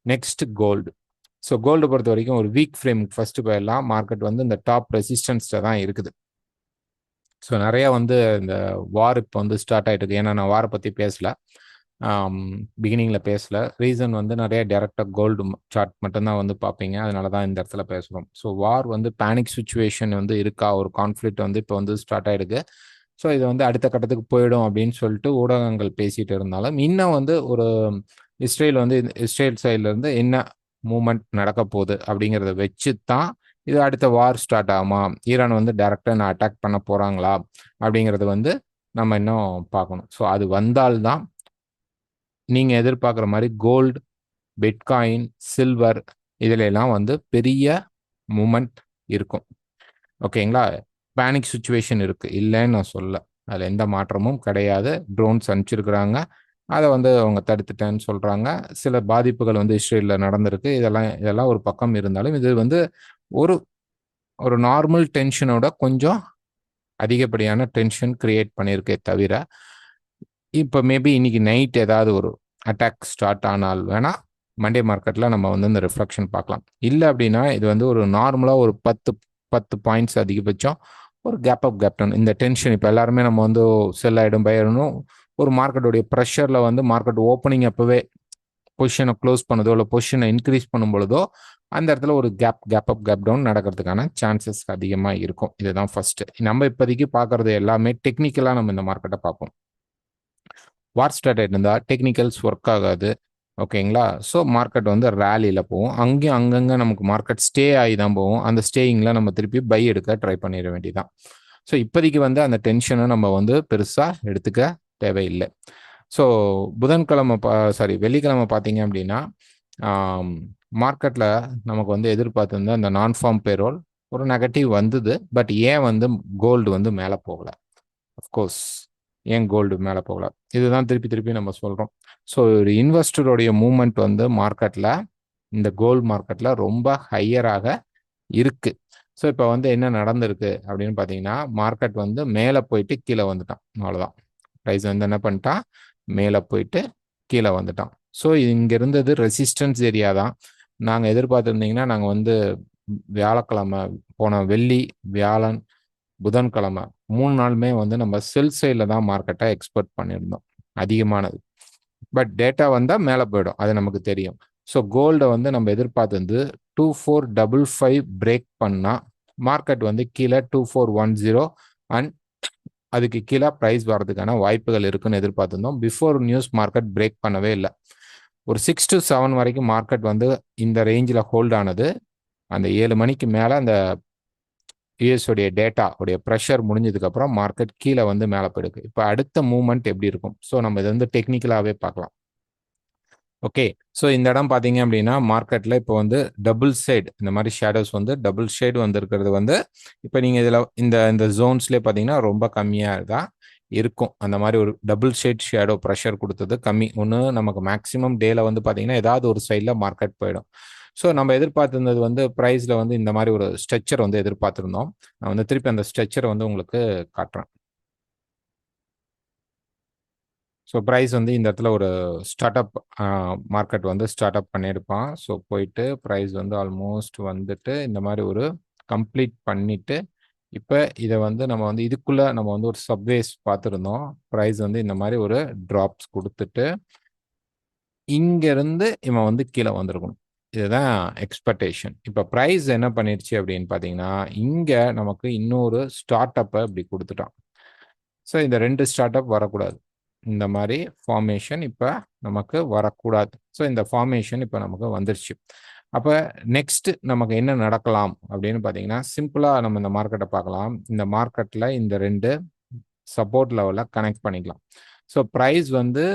Next gold. ஸோ கோல்டு பொறுத்த வரைக்கும் ஒரு வீக் ஃப்ரேம் ஃபர்ஸ்ட் போயிடலாம். மார்க்கெட் வந்து இந்த டாப் ரெசிஸ்டன்ஸில் தான் இருக்குது. ஸோ நிறையா வந்து இந்த வார் இப்போ வந்து ஸ்டார்ட் ஆகிட்டு இருக்கு. ஏன்னா நான் வாரை பற்றி பேசல, பிகினிங்கில் பேசல. ரீசன் வந்து நிறைய டேரெக்டாக கோல்டு சார்ட் மட்டும்தான் வந்து பார்ப்பீங்க, அதனால தான் இந்த இடத்துல பேசுகிறோம். ஸோ வார் வந்து பேனிக் சுச்சுவேஷன் வந்து இருக்கா, ஒரு கான்ஃப்ளிக்ட் வந்து இப்போ வந்து ஸ்டார்ட் ஆகிருக்கு. ஸோ இது வந்து அடுத்த கட்டத்துக்கு போயிடும் அப்படின்னு சொல்லிட்டு ஊடகங்கள் பேசிகிட்டு இருந்தாலும் இன்னும் வந்து ஒரு இஸ்ரேல் சைட்லேருந்து என்ன மூமெண்ட் நடக்க போகுது அப்படிங்கிறத வச்சு தான் இது அடுத்த வார் ஸ்டார்ட் ஆகுமா, ஈரான் வந்து டைரக்டாக நான் அட்டாக் பண்ண போகிறாங்களா அப்படிங்கிறது வந்து நம்ம இன்னும் பார்க்கணும். ஸோ அது வந்தால்தான் நீங்கள் எதிர்பார்க்குற மாதிரி கோல்டு, பிட்காயின், சில்வர் இதில் எல்லாம் வந்து பெரிய மூமெண்ட் இருக்கும். ஓகேங்களா? பேனிக் சுச்சுவேஷன் இருக்குது, இல்லைன்னு நான் சொல்ல, அதில் எந்த மாற்றமும் கிடையாது. ட்ரோன்ஸ் அனுப்பிச்சிருக்கிறாங்க, அதை வந்து அவங்க தடுத்துட்டேன்னு சொல்கிறாங்க. சில பாதிப்புகள் வந்து இஸ்ரேலில் நடந்திருக்கு. இதெல்லாம் ஒரு பக்கம் இருந்தாலும் இது வந்து ஒரு ஒரு நார்மல் டென்ஷனோட கொஞ்சம் அதிகப்படியான டென்ஷன் கிரியேட் பண்ணியிருக்கே தவிர, இப்போ மேபி இன்னைக்கு நைட் ஏதாவது ஒரு அட்டாக் ஸ்டார்ட் ஆனால் வேணால் மண்டே மார்க்கெட்டில் நம்ம வந்து இந்த ரிஃப்ளெக்ஷன் பார்க்கலாம். இல்லை அப்படின்னா இது வந்து ஒரு நார்மலாக ஒரு 10 பாயிண்ட்ஸ் அதிகபட்சம் ஒரு கேப் அப் கேப் டவுன். இந்த டென்ஷன் இப்போ எல்லாருமே நம்ம வந்து செல் ஆகிடும் பயிரணும், ஒரு மார்க்கெட்டுடைய ப்ரெஷரில் வந்து மார்க்கெட் ஓப்பனிங் அப்போவே பொசிஷனை க்ளோஸ் பண்ணதோ இல்லை பொசிஷனை இன்க்ரீஸ் பண்ணும் பொழுதோ அந்த இடத்துல ஒரு கேப் அப் கேப் டவுன் நடக்கிறதுக்கான சான்சஸ் அதிகமாக இருக்கும். இதுதான் ஃபர்ஸ்ட். நம்ம இப்போதைக்கு பார்க்கறது எல்லாமே டெக்னிக்கலாக நம்ம இந்த மார்க்கெட்டை பார்ப்போம். வார் ஸ்டார்ட் இருந்தால் டெக்னிக்கல்ஸ் ஒர்க் ஆகாது. ஓகேங்களா? ஸோ மார்க்கெட் வந்து ரேலியில் போகும். அங்கேயும் அங்கங்கே நமக்கு மார்க்கெட் ஸ்டே ஆகி தான் போகும். அந்த ஸ்டேயிங்கில் நம்ம திருப்பி பை எடுக்க ட்ரை பண்ணிட வேண்டியதான். ஸோ இப்போதைக்கு வந்து அந்த டென்ஷனை நம்ம வந்து பெருசாக எடுத்துக்க தேவையில்லை. ஸோ வெள்ளிக்கிழமை பார்த்தீங்க அப்படின்னா மார்க்கெட்டில் நமக்கு வந்து எதிர்பார்த்துருந்த அந்த நான் ஃபார்ம் பேரோல் ஒரு நெகட்டிவ் வந்தது. பட் ஏன் வந்து கோல்டு வந்து மேலே போகலை? அஃப்கோர்ஸ் ஏன் கோல்டு மேலே போகல, இதுதான் திருப்பி நம்ம சொல்கிறோம். ஸோ ஒரு இன்வெஸ்டருடைய மூமெண்ட் வந்து மார்க்கெட்டில், இந்த கோல்டு மார்க்கெட்டில் ரொம்ப ஹையராக இருக்குது. ஸோ இப்போ வந்து என்ன நடந்திருக்கு அப்படின்னு பார்த்தீங்கன்னா, மார்க்கெட் வந்து மேலே போயிட்டு கீழே வந்துட்டான். அவ்வளோதான். ப்ரைஸ் வந்து என்ன பண்ணிட்டான், மேலே போயிட்டு கீழே வந்துட்டான். ஸோ இங்கே இருந்தது ரெசிஸ்டன்ஸ் ஏரியா தான். நாங்கள் எதிர்பார்த்துருந்தீங்கன்னா நாங்கள் வந்து வியாழக்கிழமை போன வெள்ளி, வியாழன், புதன்கிழமை 3 நாளுமே வந்து நம்ம செல் சைடில் தான் மார்க்கெட்டை எக்ஸ்பெக்ட் பண்ணியிருந்தோம் அதிகமானது. பட் டேட்டா வந்தால் மேலே போயிடும், அது நமக்கு தெரியும். ஸோ கோல்டை வந்து நம்ம எதிர்பார்த்து 2455 பிரேக் பண்ணால் மார்க்கெட் வந்து கீழே 2410 அண்ட் அதுக்கு கீழே ப்ரைஸ் வர்றதுக்கான வாய்ப்புகள் இருக்குன்னு எதிர்பார்த்துருந்தோம். பிஃபோர் நியூஸ் மார்க்கெட் பிரேக் பண்ணவே இல்லை. ஒரு 6 to 7 வரைக்கும் மார்க்கெட் வந்து இந்த ரேஞ்சில் ஹோல்ட் ஆனது. அந்த 7 மணிக்கு மேலே அந்த யூஎஸ் உடைய டேட்டா உடைய ப்ரெஷர் முடிஞ்சதுக்கப்புறம் மார்க்கெட் கீழே வந்து மேலே போயிடுது. இப்போ அடுத்த மூவ்மெண்ட் எப்படி இருக்கும்? ஸோ நம்ம இதை வந்து டெக்னிக்கலாகவே பார்க்கலாம். ஓகே, ஸோ இந்த இடம் பார்த்தீங்க அப்படின்னா மார்க்கெட்டில் இப்போ வந்து டபுள் சைடு இந்த மாதிரி ஷேடோஸ் வந்து டபுள் ஷேடு வந்துருக்கிறது வந்து இப்போ நீங்கள் இதில் இந்த ஜோன்ஸ்லேயே பார்த்தீங்கன்னா ரொம்ப கம்மியாக தான் இருக்கும். அந்த மாதிரி ஒரு டபுள் ஷேட் ஷேடோ ப்ரெஷர் கொடுத்தது கம்மி. ஒன்று நமக்கு மேக்ஸிமம் டேல வந்து பார்த்தீங்கன்னா ஏதாவது ஒரு சைடில் மார்க்கெட் போயிடும். ஸோ நம்ம எதிர்பார்த்திருந்தது வந்து ப்ரைஸில் வந்து இந்த மாதிரி ஒரு ஸ்ட்ரக்சர் வந்து எதிர்பார்த்துருந்தோம். நான் வந்து திருப்பி அந்த ஸ்ட்ரக்சரை வந்து உங்களுக்கு காட்டுறேன். ஸோ ப்ரைஸ் வந்து இந்த இடத்துல ஒரு ஸ்டார்ட் அப் மார்க்கெட் வந்து ஸ்டார்ட் அப் பண்ணியிருப்பான். ஸோ போயிட்டு ப்ரைஸ் வந்து ஆல்மோஸ்ட் வந்துட்டு இந்த மாதிரி ஒரு கம்ப்ளீட் பண்ணிட்டு இப்போ இதை வந்து நம்ம வந்து இதுக்குள்ள நம்ம வந்து ஒரு சப்வேஸ் பார்த்துருந்தோம். ப்ரைஸ் வந்து இந்த மாதிரி ஒரு ட்ராப்ஸ் கொடுத்துட்டு இங்கிருந்து இவன் வந்து கீழே வந்திருக்கணும். இதுதான் எக்ஸ்பெக்டேஷன். இப்போ ப்ரைஸ் என்ன பண்ணிருச்சு அப்படின்னு பார்த்தீங்கன்னா இங்கே நமக்கு இன்னொரு ஸ்டார்ட் அப்பை இப்படி கொடுத்துட்டான். ஸோ இந்த 2 ஸ்டார்ட் அப் வரக்கூடாது. இந்த மாதிரி ஃபார்மேஷன் இப்போ நமக்கு வரக்கூடாது. ஸோ இந்த ஃபார்மேஷன் இப்போ நமக்கு வந்துருச்சு. அப்போ நெக்ஸ்ட் நமக்கு என்ன நடக்கலாம் அப்படின்னு பார்த்தீங்கன்னா சிம்பிளாக நம்ம இந்த மார்க்கெட்டை பார்க்கலாம். இந்த மார்க்கெட்டில் இந்த 2 சப்போர்ட் லெவலில் கனெக்ட் பண்ணிக்கலாம். ஸோ ப்ரைஸ் வந்து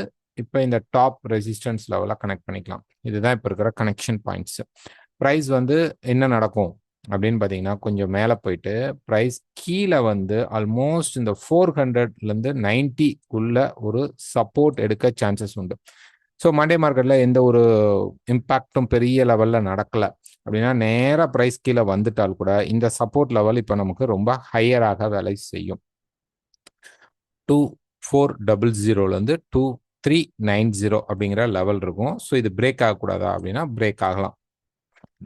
இப்போ இந்த டாப் ரெசிஸ்டன்ஸ் லெவலில் கனெக்ட் பண்ணிக்கலாம். இதுதான் இப்போ இருக்கிற கனெக்ஷன் பாயிண்ட்ஸ். ப்ரைஸ் வந்து என்ன நடக்கும் அப்படின்னு பார்த்தீங்கன்னா கொஞ்சம் மேலே போயிட்டு ப்ரைஸ் கீழே வந்து ஆல்மோஸ்ட் இந்த 400லேருந்து 90க்குள்ள ஒரு சப்போர்ட் எடுக்க சான்சஸ் உண்டு. ஸோ மண்டே மார்க்கெட்டில் எந்த ஒரு இம்பேக்டும் பெரிய லெவலில் நடக்கலை அப்படின்னா நேராக ப்ரைஸ் கீழே வந்துட்டால் கூட இந்த சப்போர்ட் லெவல் இப்போ நமக்கு ரொம்ப ஹையராக வேலை செய்யும். 2400லேருந்து 2390 அப்படிங்கிற லெவல் இருக்கும். ஸோ இது பிரேக் ஆகக்கூடாதா அப்படின்னா பிரேக் ஆகலாம்.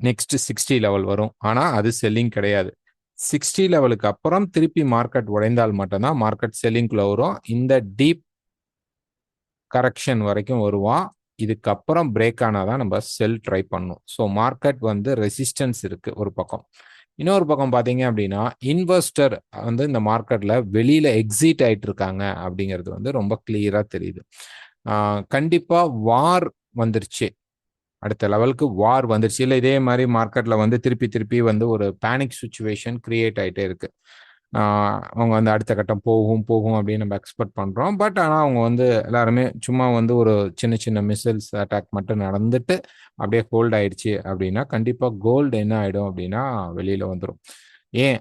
நெக்ஸ்ட் 60 லெவல் வரும். ஆனால் அது செல்லிங் கிடையாது. 60 லெவலுக்கு அப்புறம் திருப்பி மார்க்கெட் உடைந்தால் மட்டும்தான் மார்க்கெட் செல்லிங்குள்ள வரும். இந்த டீப் கரெக்ஷன் வரைக்கும் வருவான். இதுக்கப்புறம் பிரேக் ஆனாதான் நம்ம செல் ட்ரை பண்ணணும். ஸோ மார்க்கெட் வந்து ரெசிஸ்டன்ஸ் இருக்கு ஒரு பக்கம். இன்னொரு பக்கம் பார்த்தீங்க அப்படின்னா இன்வெஸ்டர் வந்து இந்த மார்க்கெட்ல வெளியில எக்ஸிட் ஆயிட்டு இருக்காங்க அப்படிங்கிறது வந்து ரொம்ப கிளியரா தெரியுது. கண்டிப்பா வார் வந்துருச்சு, அடுத்த லெவலுக்கு வார் வந்துருச்சு. இல்லை இதே மாதிரி மார்க்கெட்ல வந்து திருப்பி திருப்பி வந்து ஒரு பேனிக் சுச்சுவேஷன் கிரியேட் ஆகிட்டே இருக்கு. அவங்க வந்து அடுத்த கட்டம் போகும் அப்படின்னு நம்ம எக்ஸ்பெக்ட் பண்றோம். பட் ஆனால் அவங்க வந்து எல்லாருமே சும்மா வந்து ஒரு சின்ன சின்ன மிசைல்ஸ் அட்டாக் மட்டும் நடந்துட்டு அப்படியே ஹோல்ட் ஆயிடுச்சு அப்படின்னா கண்டிப்பா கோல்டு என்ன ஆயிடும் அப்படின்னா வெளியில வந்துடும். ஏன்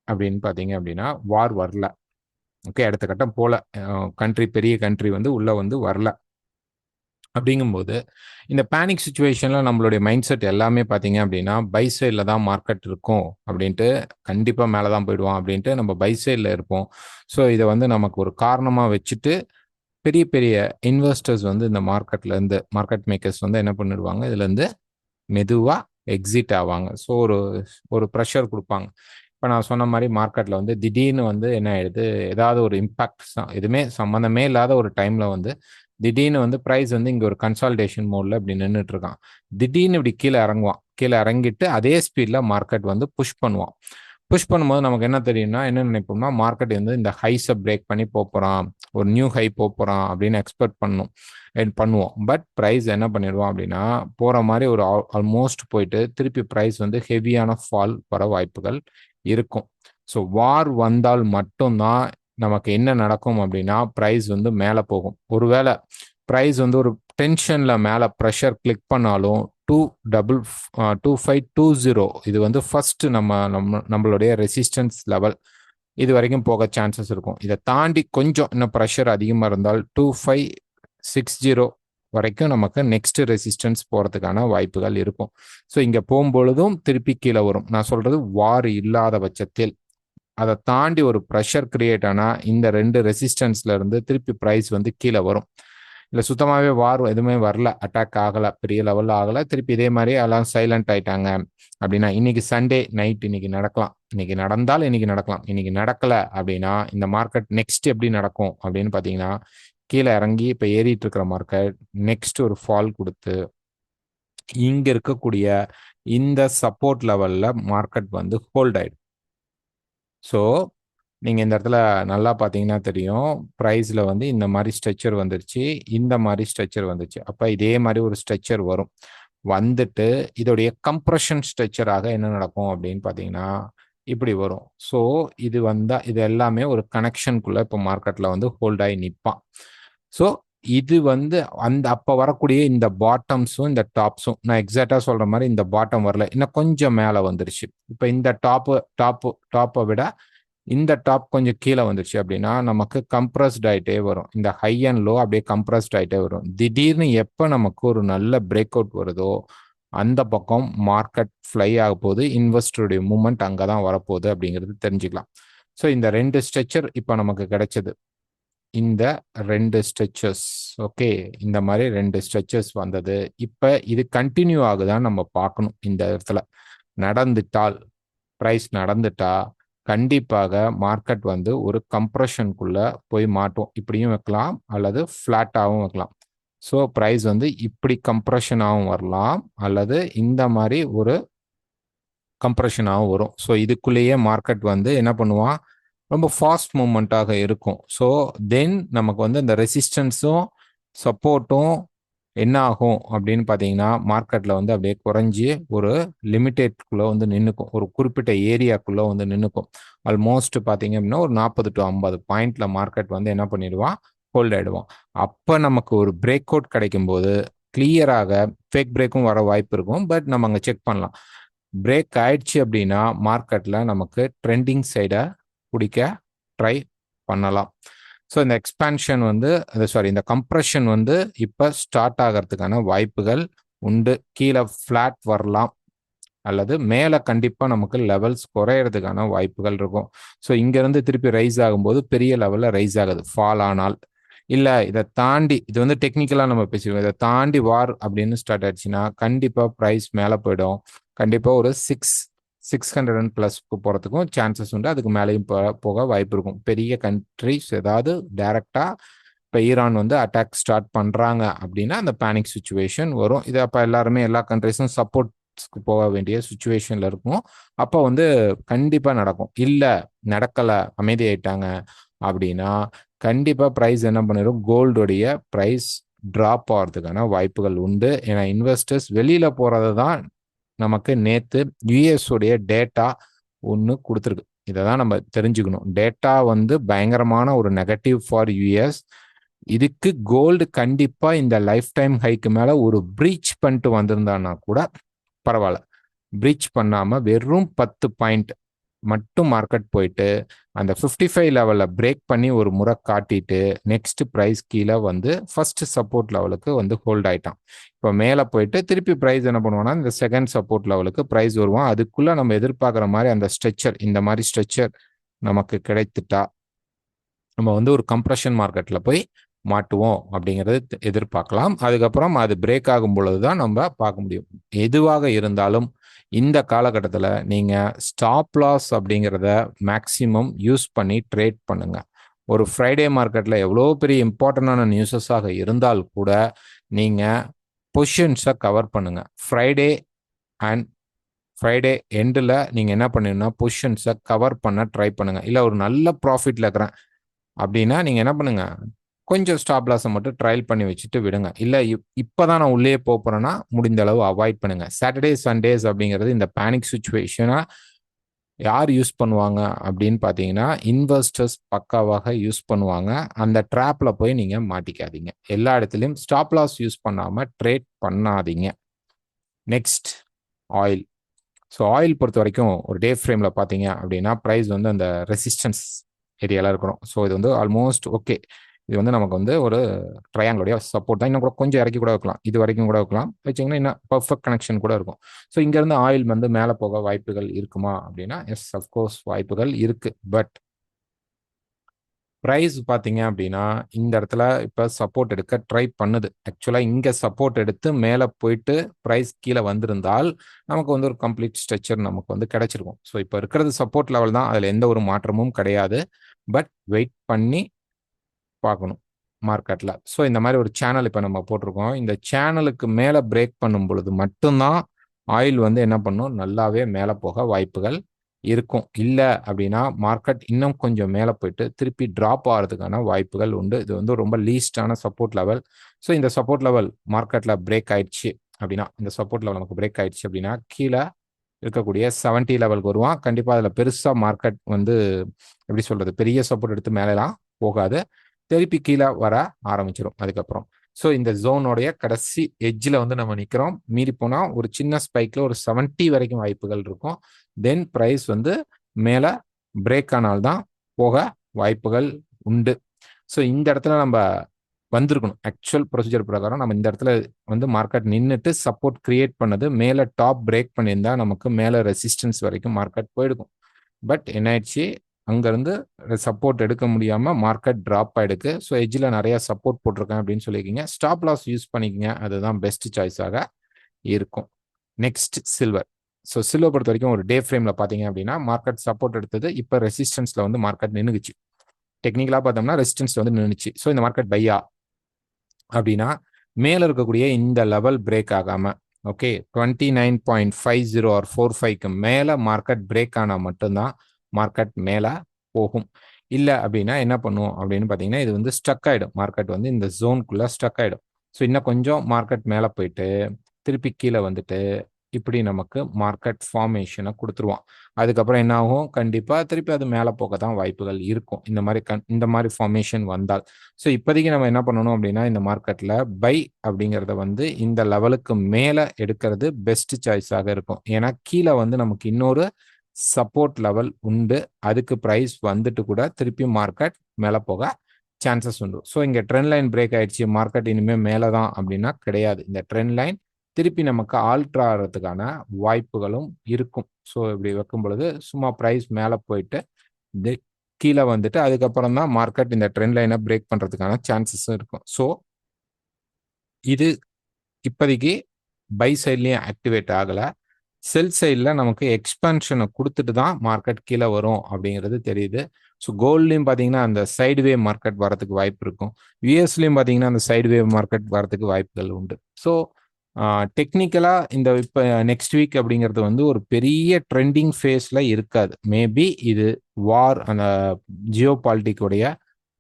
அப்படின்னு பார்த்தீங்க அப்படின்னா வார் வரல. ஓகே, அடுத்த கட்டம் போல பெரிய கண்ட்ரி வந்து உள்ள வந்து வரல. அப்படிங்கும்போது இந்த பேனிக் சுச்சுவேஷனில் நம்மளுடைய மைண்ட் செட் எல்லாமே பார்த்தீங்க அப்படின்னா பை சைடில் தான் மார்க்கெட் இருக்கும் அப்படின்ட்டு, கண்டிப்பாக மேலே தான் போயிடுவோம் அப்படின்ட்டு நம்ம பை சைடில் இருப்போம். ஸோ இதை வந்து நமக்கு ஒரு காரணமாக வச்சுட்டு பெரிய பெரிய இன்வெஸ்டர்ஸ் வந்து இந்த மார்க்கெட்லேருந்து மார்க்கெட் மேக்கர்ஸ் வந்து என்ன பண்ணிடுவாங்க, இதுலேருந்து மெதுவாக எக்ஸிட் ஆவாங்க. ஸோ ஒரு ப்ரெஷர் கொடுப்பாங்க. இப்போ நான் சொன்ன மாதிரி மார்க்கெட்டில் வந்து திடீர்னு வந்து என்ன ஆயிடுது, ஏதாவது ஒரு இம்பாக்ட் எதுவுமே சம்மந்தமே இல்லாத ஒரு டைமில் வந்து திடீர்னு வந்து ப்ரைஸ் வந்து இங்கே ஒரு கன்சால்டேஷன் மோடில் இப்படி நின்றுட்டு இருக்கான். திடீர்னு இப்படி கீழே இறங்குவான். கீழே இறங்கிட்டு அதே ஸ்பீடில் மார்க்கெட் வந்து புஷ் பண்ணுவான். புஷ் பண்ணும்போது நமக்கு என்ன தெரியும்னா என்ன நினைப்போம்னா மார்க்கெட் வந்து இந்த ஹைஸை பிரேக் பண்ணி போகிறான், ஒரு நியூ ஹை போகிறான் அப்படின்னு எக்ஸ்பெக்ட் பண்ணுவோம். பட் ப்ரைஸ் என்ன பண்ணிடுவோம் அப்படின்னா போகிற மாதிரி ஒரு ஆல்மோஸ்ட் போயிட்டு திருப்பி ப்ரைஸ் வந்து ஹெவியான ஃபால் வர வாய்ப்புகள் இருக்கும். ஸோ வார் வந்தால் மட்டும்தான் நமக்கு என்ன நடக்கும் அப்படின்னா ப்ரைஸ் வந்து மேலே போகும். ஒருவேளை ப்ரைஸ் வந்து ஒரு டென்ஷன்ல மேலே ப்ரெஷர் கிளிக் பண்ணாலும் 2520 இது வந்து ஃபர்ஸ்ட் நம்மளுடைய ரெசிஸ்டன்ஸ் லெவல். இது வரைக்கும் போக சான்சஸ் இருக்கும். இதை தாண்டி கொஞ்சம் இன்னும் ப்ரெஷர் அதிகமாக இருந்தால் 2560 வரைக்கும் நமக்கு நெக்ஸ்ட் ரெசிஸ்டன்ஸ் போகிறதுக்கான வாய்ப்புகள் இருக்கும். ஸோ இங்கே போகும்பொழுதும் திருப்பி கீழே வரும். நான் சொல்றது வார் இல்லாத பட்சத்தில். அதை தாண்டி ஒரு ப்ரெஷர் கிரியேட் ஆனால் இந்த 2 ரெசிஸ்டன்ஸ்ல இருந்து திருப்பி ப்ரைஸ் வந்து கீழே வரும். இல்லை சுத்தமாகவே வார் எதுவுமே வரல, அட்டாக் ஆகலை, பெரிய லெவலில் ஆகலை, திருப்பி இதே மாதிரி எல்லாம் சைலண்ட் ஆயிட்டாங்க அப்படின்னா இன்னைக்கு சண்டே நைட் இன்னைக்கு நடக்கலாம். இன்னைக்கு நடந்தால் இன்னைக்கு நடக்கலாம். இன்னைக்கு நடக்கலை அப்படின்னா இந்த மார்க்கெட் நெக்ஸ்ட் எப்படி நடக்கும் அப்படின்னு பார்த்தீங்கன்னா கீழே இறங்கி இப்போ ஏறிட்டு இருக்கிற மார்க்கெட் நெக்ஸ்ட் ஒரு ஃபால் கொடுத்து இங்க இருக்கக்கூடிய இந்த சப்போர்ட் லெவல்ல மார்க்கெட் வந்து ஹோல்ட் ஆயிடும். ஸோ நீங்கள் இந்த இடத்துல நல்லா பார்த்தீங்கன்னா தெரியும், ப்ரைஸில் வந்து இந்த மாதிரி ஸ்ட்ரக்சர் வந்துருச்சு, இந்த மாதிரி ஸ்ட்ரக்சர் வந்துச்சு. அப்போ இதே மாதிரி ஒரு ஸ்ட்ரக்சர் வரும். வந்துட்டு இதோடைய கம்ப்ரஷன் ஸ்ட்ரக்சராக என்ன நடக்கும் அப்படின்னு பார்த்தீங்கன்னா இப்படி வரும். ஸோ இது வந்தால் இது எல்லாமே ஒரு கனெக்ஷனுக்குள்ளே இப்போ மார்க்கெட்டில் வந்து ஹோல்ட் ஆகி நிற்பான். ஸோ இது வந்து அந்த அப்போ வரக்கூடிய இந்த பாட்டம்ஸும் இந்த டாப்ஸும், நான் எக்ஸாக்டாக சொல்கிற மாதிரி இந்த பாட்டம் வரல, இன்னும் கொஞ்சம் மேலே வந்துருச்சு. இப்போ இந்த டாப்பை விட இந்த டாப் கொஞ்சம் கீழே வந்துருச்சு அப்படின்னா நமக்கு கம்ப்ரஸ்ட் ஆகிட்டே வரும். இந்த ஹை அண்ட் லோ அப்படியே கம்ப்ரஸ்ட் ஆகிட்டே வரும். திடீர்னு எப்போ நமக்கு ஒரு நல்ல பிரேக் அவுட் வருதோ அந்த பக்கம் மார்க்கெட் ஃப்ளை ஆக போகுது, இன்வெஸ்டருடைய மூவ்மெண்ட் அங்கே தான் வரப்போகுது அப்படிங்கிறது தெரிஞ்சுக்கலாம். ஸோ இந்த 2 ஸ்ட்ரக்சர் இப்போ நமக்கு கிடைச்சது. இந்த 2 ஸ்ட்ரெச்சஸ், ஓகே, இந்த மாதிரி 2 ஸ்ட்ரெச்சஸ் வந்தது. இப்போ இது கண்டினியூ ஆகுதான்னு நம்ம பார்க்கணும். இந்த இடத்துல நடந்துட்டால், ப்ரைஸ் நடந்துட்டா கண்டிப்பாக மார்க்கெட் வந்து ஒரு கம்ப்ரஷனுக்குள்ள போய் மாட்டோம். இப்படியும் வைக்கலாம் அல்லது ஃப்ளாட்டாகவும் வைக்கலாம். ஸோ ப்ரைஸ் வந்து இப்படி கம்ப்ரஷனாகவும் வரலாம் அல்லது இந்த மாதிரி ஒரு கம்ப்ரஷனாகவும் வரும். ஸோ இதுக்குள்ளேயே மார்க்கெட் வந்து என்ன பண்ணுவான், ரொம்ப ஃபாஸ்ட் மூமெண்ட்டாக இருக்கும். ஸோ தென் நமக்கு வந்து இந்த ரெசிஸ்டன்ஸும் சப்போர்ட்டும் என்ன ஆகும் அப்படின்னு பார்த்தீங்கன்னா மார்க்கெட்டில் வந்து அப்படியே குறைஞ்சி ஒரு லிமிட்டேட்குள்ளே வந்து நின்றுக்கும், ஒரு குறிப்பிட்ட ஏரியாக்குள்ளே வந்து நின்றுக்கும். ஆல்மோஸ்ட் பார்த்தீங்க அப்படின்னா ஒரு 40 to 50 பாயிண்ட்ல மார்க்கெட் வந்து என்ன பண்ணிடுவான், ஹோல்ட் ஆகிடுவான். அப்போ நமக்கு ஒரு பிரேக் அவுட் கிடைக்கும் போது கிளியராக ஃபேக் பிரேக்கும் வர வாய்ப்பு இருக்கும். பட் நம்ம அங்கே செக் பண்ணலாம். பிரேக் ஆயிடுச்சு அப்படின்னா மார்க்கெட்டில் நமக்கு ட்ரெண்டிங் சைடை பிடிக்க ட்ரை பண்ணலாம். ஸோ இந்த எக்ஸ்பான்ஷன் வந்து இந்த கம்ப்ரெஷன் வந்து இப்போ ஸ்டார்ட் ஆகிறதுக்கான வாய்ப்புகள் உண்டு. கீழே ஃப்ளாட் வரலாம் அல்லது மேலே கண்டிப்பாக நமக்கு லெவல்ஸ் குறையிறதுக்கான வாய்ப்புகள் இருக்கும். ஸோ இங்கேருந்து திருப்பி ரைஸ் ஆகும்போது பெரிய லெவலில் ரைஸ் ஆகுது ஃபால் ஆனால். இல்லை இதை தாண்டி, இது வந்து டெக்னிக்கலாக நம்ம பேசிடுவோம், இதை தாண்டி வார் அப்படின்னு ஸ்டார்ட் ஆயிடுச்சுன்னா கண்டிப்பாக ப்ரைஸ் மேலே போயிடும். கண்டிப்பாக ஒரு 600+ போகிறதுக்கும் சான்சஸ் உண்டு. அதுக்கு மேலேயும் போக வாய்ப்பு இருக்கும். பெரிய கண்ட்ரிஸ் ஏதாவது டைரக்டாக இப்போ ஈரான் வந்து அட்டாக் ஸ்டார்ட் பண்ணுறாங்க அப்படின்னா அந்த பேனிக் சுச்சுவேஷன் வரும். இது அப்போ எல்லாருமே எல்லா கண்ட்ரிஸும் சப்போர்ட்ஸ்க்கு போக வேண்டிய சுச்சுவேஷனில் இருக்கும். அப்போ வந்து கண்டிப்பாக நடக்கும். இல்லை நடக்கலை, அமைதியாயிட்டாங்க அப்படின்னா கண்டிப்பாக ப்ரைஸ் என்ன பண்ணிடும், கோல்டுடைய ப்ரைஸ் ட்ராப் ஆகிறதுக்கான வாய்ப்புகள் உண்டு. ஏன்னா இன்வெஸ்டர்ஸ் வெளியில் போகிறது தான் நமக்கு நேற்று யூஎஸோடைய டேட்டா ஒன்று கொடுத்துருக்கு. இதை தான் நம்ம தெரிஞ்சுக்கணும். டேட்டா வந்து பயங்கரமான ஒரு நெகட்டிவ் ஃபார் யூஎஸ். இதுக்கு கோல்டு கண்டிப்பாக இந்த லைஃப் டைம் ஹைக்கு மேலே ஒரு ப்ரீச் பண்ணிட்டு வந்திருந்தான்னா கூட பரவாயில்ல. ப்ரீச் பண்ணாமல் வெறும் 10 பாயிண்ட் மட்டும் மார்க்கெட் போயிட்டு அந்த 55 லெவலில் பிரேக் பண்ணி ஒரு முறை காட்டிட்டு நெக்ஸ்ட் ப்ரைஸ் கீழே வந்து ஃபர்ஸ்ட் சப்போர்ட் லெவலுக்கு வந்து ஹோல்ட் ஆயிட்டான். இப்போ மேலே போயிட்டு திருப்பி ப்ரைஸ் என்ன பண்ணுவான்னா இந்த செகண்ட் சப்போர்ட் லெவலுக்கு ப்ரைஸ் வருவான். அதுக்குள்ள நம்ம எதிர்பார்க்குற மாதிரி அந்த ஸ்ட்ரெச்சர், இந்த மாதிரி ஸ்ட்ரெச்சர் நமக்கு கிடைத்துட்டா நம்ம வந்து ஒரு கம்ப்ரெஷன் மார்க்கெட்டில் போய் மாட்டுவோம் அப்படிங்கிறது எதிர்பார்க்கலாம். அதுக்கப்புறம் அது பிரேக் ஆகும் பொழுது தான் நம்ம பார்க்க முடியும். எதுவாக இருந்தாலும் இந்த காலகட்டத்தில் நீங்கள் ஸ்டாப் லாஸ் அப்படிங்கிறத மேக்சிமம் யூஸ் பண்ணி ட்ரேட் பண்ணுங்க. ஒரு ஃப்ரைடே மார்க்கெட்டில் எவ்வளோ பெரிய இம்பார்ட்டண்டான நியூஸஸாக இருந்தால் கூட நீங்கள் பொசிஷன்ஸை கவர் பண்ணுங்க. ஃப்ரைடே எண்டில் நீங்கள் என்ன பண்ணீங்கன்னா பொசிஷன்ஸை கவர் பண்ண ட்ரை பண்ணுங்க. இல்லை ஒரு நல்ல ப்ராஃபிட்டில் இருக்கிறேன் அப்படின்னா நீங்கள் என்ன பண்ணுங்க, கொஞ்சம் ஸ்டாப் லாஸை மட்டும் ட்ரையல் பண்ணி வச்சுட்டு விடுங்க. இல்லை இப்போதான் நான் உள்ளே போகிறேன்னா முடிந்த அளவு அவாய்ட் பண்ணுங்க. சாட்டர்டே சண்டேஸ் அப்படிங்கிறது இந்த பேனிக் சுச்சுவேஷனாக யார் யூஸ் பண்ணுவாங்க அப்படின்னு பார்த்தீங்கன்னா இன்வெஸ்டர்ஸ் பக்காவாக யூஸ் பண்ணுவாங்க. அந்த ட்ராப்பில் போய் நீங்கள் மாட்டிக்காதீங்க. எல்லா இடத்துலையும் ஸ்டாப் லாஸ் யூஸ் பண்ணாமல் ட்ரேட் பண்ணாதீங்க. Next oil. ஸோ ஆயில் பொறுத்த வரைக்கும் ஒரு டே ஃப்ரேமில் பார்த்தீங்க அப்படின்னா ப்ரைஸ் வந்து அந்த ரெசிஸ்டன்ஸ் ஏரியாலாம் இருக்கிறோம். ஸோ இது வந்து ஆல்மோஸ்ட் ஓகே. இது வந்து நமக்கு வந்து ஒரு ட்ரையாங்கிளுடைய சப்போர்ட் தான். இன்னும் கூட கொஞ்சம் இறக்கி கூட வைக்கலாம், இது வரைக்கும் கூட வைக்கலாம். வச்சிங்கன்னா இன்னும் பர்ஃபெக்ட் கனெக்ஷன் கூட இருக்கும். ஸோ இங்கேருந்து ஆயில் வந்து மேலே போக வாய்ப்புகள் இருக்குமா அப்படின்னா எஸ், அஃப்கோர்ஸ் வாய்ப்புகள் இருக்குது. பட் ப்ரைஸ் பார்த்தீங்க அப்படின்னா இந்த இடத்துல இப்போ சப்போர்ட் எடுக்க ட்ரை பண்ணுது. ஆக்சுவலாக இங்கே சப்போர்ட் எடுத்து மேலே போயிட்டு ப்ரைஸ் கீழே வந்திருந்தால் நமக்கு வந்து ஒரு கம்ப்ளீட் ஸ்ட்ரக்சர் நமக்கு வந்து கிடைச்சிருக்கும். ஸோ இப்போ இருக்கிறது சப்போர்ட் லெவல் தான், அதில் எந்த ஒரு மாற்றமும் கிடையாது. பட் வெயிட் பண்ணி பார்க்கணும் மார்க்கெட்டில். ஸோ இந்த மாதிரி ஒரு சேனல் இப்போ நம்ம போட்டிருக்கோம். இந்த சேனலுக்கு மேலே பிரேக் பண்ணும் பொழுது மட்டும்தான் ஆயில் வந்து என்ன பண்ணும், நல்லாவே மேலே போக வாய்ப்புகள் இருக்கும். இல்ல அப்படின்னா மார்க்கெட் இன்னும் கொஞ்சம் மேல போயிட்டு திருப்பி டிராப் ஆகுறதுக்கான வாய்ப்புகள் உண்டு. இது வந்து ரொம்ப லீஸ்டான சப்போர்ட் லெவல். ஸோ இந்த சப்போர்ட் லெவல் மார்க்கெட்ல பிரேக் ஆயிடுச்சு அப்படின்னா, இந்த சப்போர்ட் லெவல் நமக்கு பிரேக் ஆயிடுச்சு அப்படின்னா, கீழ இருக்கக்கூடிய 70 லெவலுக்கு வருவான். கண்டிப்பா அதுல பெருசா மார்க்கெட் வந்து எப்படி சொல்றது? பெரிய சப்போர்ட் எடுத்து மேலலாம் போகாது. திருப்பி கீழ வர ஆரம்பிச்சிரும் அதுக்கப்புறம். ஸோ இந்த ஜோனோடைய கடைசி எட்ஜ்ல வந்து நம்ம நிக்கிறோம். மீறி போனா ஒரு சின்ன ஸ்பைக்ல ஒரு 70 வரைக்கும் வாய்ப்புகள் இருக்கும். தென் பிரைஸ் வந்து மேல பிரேக் ஆனால் தான் போக வாய்ப்புகள் உண்டு. ஸோ இந்த இடத்துல நம்ம வந்திருக்கணும். ஆக்சுவல் ப்ரொசீஜர் பிரகாரம் நம்ம இந்த இடத்துல வந்து மார்க்கெட் நின்னுட்டு சப்போர்ட் கிரியேட் பண்ணது மேல டாப் பிரேக் பண்ணியிருந்தா நமக்கு மேல ரெசிஸ்டன்ஸ் வரைக்கும் மார்க்கெட் போயிருக்கும். பட் என்ன ஆயிடுச்சு, அங்கிருந்து சப்போர்ட் எடுக்க முடியாம மார்க்கெட் டிராப் ஆயிடுக்கு. ஸோ எட்ஜில் நிறைய சப்போர்ட் போட்டிருக்கேன் அப்படின்னு சொல்லியிருக்கீங்க. ஸ்டாப் லாஸ் யூஸ் பண்ணிக்கங்க, அதுதான் பெஸ்ட் சாய்ஸாக இருக்கும். Next silver. ஸோ சில்வர் பொறுத்த வரைக்கும் ஒரு டே ஃப்ரேம்ல பார்த்தீங்க அப்படின்னா மார்க்கெட் சப்போர்ட் எடுத்தது, இப்போ ரெசிஸ்டன்ஸ்ல வந்து மார்க்கெட் நின்றுச்சு. டெக்னிக்கலா பார்த்தோம்னா ரெசிஸ்டன்ஸ் வந்து நின்றுச்சு. ஸோ இந்த மார்க்கெட் பையா அப்படின்னா மேல இருக்கக்கூடிய இந்த லெவல் பிரேக் ஆகாம, ஓகே, 29.50 ஆர் 45க்கு மேல மார்க்கெட் பிரேக் ஆனா மட்டும்தான் மார்க்கெட் மேல போகும். இல்ல அப்படின்னா என்ன பண்ணும் அப்படின்னு பார்த்தீங்கன்னா, இது வந்து ஸ்டக் ஆயிடும். மார்க்கெட் வந்து இந்த ஜோனுக்குள்ள ஸ்டக் ஆயிடும். ஸோ இன்னும் கொஞ்சம் மார்க்கெட் மேல போயிட்டு திருப்பி கீழே வந்துட்டு இப்படி நமக்கு மார்க்கெட் ஃபார்மேஷனை கொடுத்துருவான். அதுக்கப்புறம் என்ன ஆகும்? கண்டிப்பா திருப்பி அது மேல போக தான் வாய்ப்புகள் இருக்கும். இந்த மாதிரி ஃபார்மேஷன் வந்தால். ஸோ இப்போதைக்கு நம்ம என்ன பண்ணணும் அப்படின்னா, இந்த மார்க்கெட்ல பை அப்படிங்கிறத வந்து இந்த லெவலுக்கு மேல எடுக்கிறது பெஸ்ட் சாய்ஸாக இருக்கும். ஏன்னா கீழே வந்து நமக்கு இன்னொரு சப்போர்ட் லெவல் உண்டு. அதுக்கு பிரைஸ் வந்துட்டு கூட திருப்பி மார்க்கெட் மேல போக சான்சஸ் உண்டு. ஸோ இங்க ட்ரெண்ட் லைன் பிரேக் ஆயிடுச்சு, மார்க்கெட் இனிமே மேல தான் அப்படின்னா கிடையாது. இந்த ட்ரெண்ட் லைன் திருப்பி நமக்கு ஆல்ட்ரா ஆகிறதுக்கான வாய்ப்புகளும் இருக்கும். ஸோ இப்படி வைக்கும் பொழுது சும்மா பிரைஸ் மேல போயிட்டு கீழே வந்துட்டு அதுக்கப்புறம் தான் மார்க்கெட் இந்த ட்ரெண்ட் லைனை பிரேக் பண்றதுக்கான சான்சஸும் இருக்கும். ஸோ இது இப்போதைக்கு பை சைட்லயும் ஆக்டிவேட் ஆகல. செல் சைடில் நமக்கு எக்ஸ்பென்ஷனை கொடுத்துட்டு தான் மார்க்கெட் கீழே வரும் அப்படிங்கிறது தெரியுது. ஸோ கோல்ட்லையும் பார்த்தீங்கன்னா அந்த சைடு வேவ் மார்க்கெட் வரதுக்கு வாய்ப்பு இருக்கும். யூஎஸ்லையும் பார்த்தீங்கன்னா அந்த சைடு வேவ் மார்க்கெட் வரதுக்கு வாய்ப்புகள் உண்டு. ஸோ டெக்னிக்கலாக இந்த இப்போ நெக்ஸ்ட் வீக் அப்படிங்கிறது வந்து ஒரு பெரிய ட்ரெண்டிங் ஃபேஸில் இருக்காது. மேபி இது வார் அந்த ஜியோ பாலிட்டிக்குடைய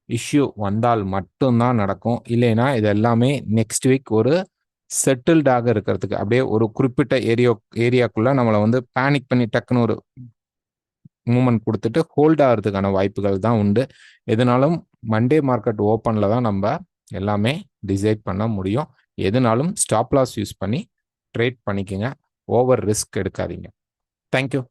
இஷ்யூ வந்தால் மட்டும்தான் நடக்கும். இல்லைன்னா இது எல்லாமே நெக்ஸ்ட் வீக் ஒரு செட்டில்டாக இருக்கிறதுக்கு அப்படியே ஒரு குறிப்பிட்ட ஏரியாக்குள்ள நம்மளை வந்து பேனிக் பண்ணி டக்குன்னு ஒரு மூமெண்ட் கொடுத்துட்டு ஹோல்ட் ஆகிறதுக்கான வாய்ப்புகள் தான் உண்டு. எதுனாலும் மண்டே மார்க்கெட் ஓப்பனில் தான் நம்ம எல்லாமே டிசைட் பண்ண முடியும். எதுனாலும் ஸ்டாப் லாஸ் யூஸ் பண்ணி ட்ரேட் பண்ணிக்கோங்க. ஓவர் ரிஸ்க் எடுக்காதீங்க. தேங்க்யூ.